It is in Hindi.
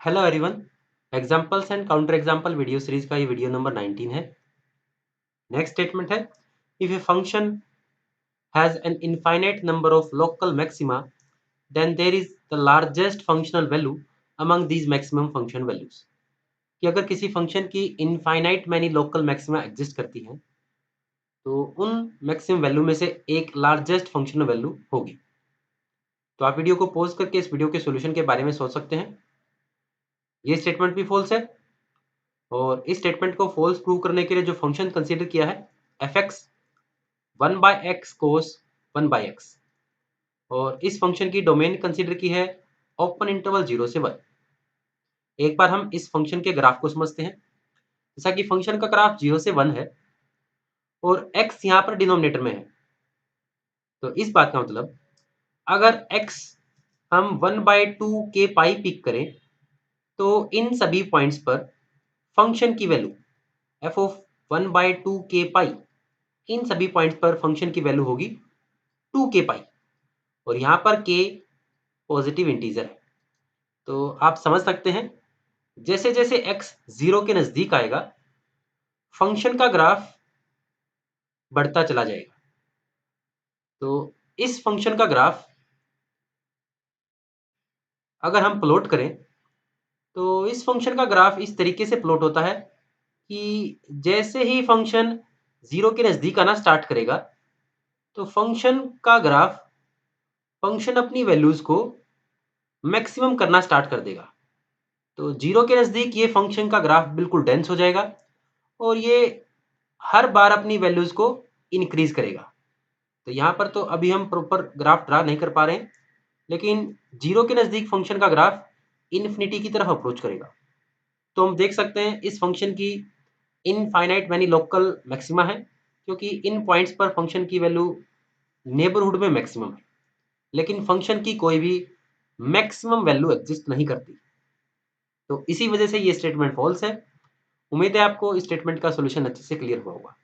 Hello everyone, examples and counter example video series का ये वीडियो नंबर 19 है। नेक्स्ट स्टेटमेंट है, if a function has an infinite number of local maxima then there is the largest functional value among these maximum function values. कि अगर किसी फंक्शन की infinite many local maxima exist करती हैं तो उन मैक्सिमम वैल्यू में से एक लार्जेस्ट फंक्शनल वैल्यू होगी। तो आप वीडियो को पॉज करके इस वीडियो के सॉल्यूशन के बारे में सोच सकते हैं। ये स्टेटमेंट भी फॉल्स है और इस स्टेटमेंट को फॉल्स प्रूव करने के लिए जो फंक्शन कंसीडर किया है एफ एक्स 1/x कोस 1/x और इस फंक्शन की डोमेन कंसीडर की है ओपन इंटरवल 0 से 1। एक बार हम इस फंक्शन के ग्राफ को समझते हैं। जैसा कि फंक्शन का ग्राफ 0 से 1 है और x यहाँ पर डिनोमिनेटर में है, तो इस बात का मतलब अगर x हम 1/2 के पाई पिक करें तो इन सभी पॉइंट्स पर फंक्शन की वैल्यू f ऑफ 1/2 के पाई, इन सभी पॉइंट्स पर फंक्शन की वैल्यू होगी 2 के पाई और यहाँ पर k पॉजिटिव इंटीजर है। तो आप समझ सकते हैं जैसे जैसे x 0 के नजदीक आएगा फंक्शन का ग्राफ बढ़ता चला जाएगा। तो इस फंक्शन का ग्राफ अगर हम प्लॉट करें तो इस फंक्शन का ग्राफ इस तरीके से प्लॉट होता है कि जैसे ही फंक्शन 0 के नजदीक आना स्टार्ट करेगा तो फंक्शन का ग्राफ फंक्शन अपनी वैल्यूज को मैक्सिमम करना स्टार्ट कर देगा। तो 0 के नजदीक ये फंक्शन का ग्राफ बिल्कुल डेंस हो जाएगा और ये हर बार अपनी वैल्यूज को इंक्रीज करेगा। तो यहाँ पर तो अभी हम प्रॉपर ग्राफ ड्रा नहीं कर पा रहे हैं, लेकिन 0 के नजदीक फंक्शन का ग्राफ इन्फिनिटी की तरफ अप्रोच करेगा। तो हम देख सकते हैं इस फंक्शन की इनफाइनाइट मैनी लोकल मैक्सिमा है, क्योंकि इन पॉइंट्स पर फंक्शन की वैल्यू नेबरहुड में मैक्सिमम है, लेकिन फंक्शन की कोई भी मैक्सिमम वैल्यू एग्जिस्ट नहीं करती। तो इसी वजह से ये स्टेटमेंट फॉल्स है। उम्मीद है आपको इस स्टेटमेंट का सॉल्यूशन अच्छे से क्लियर हुआ होगा।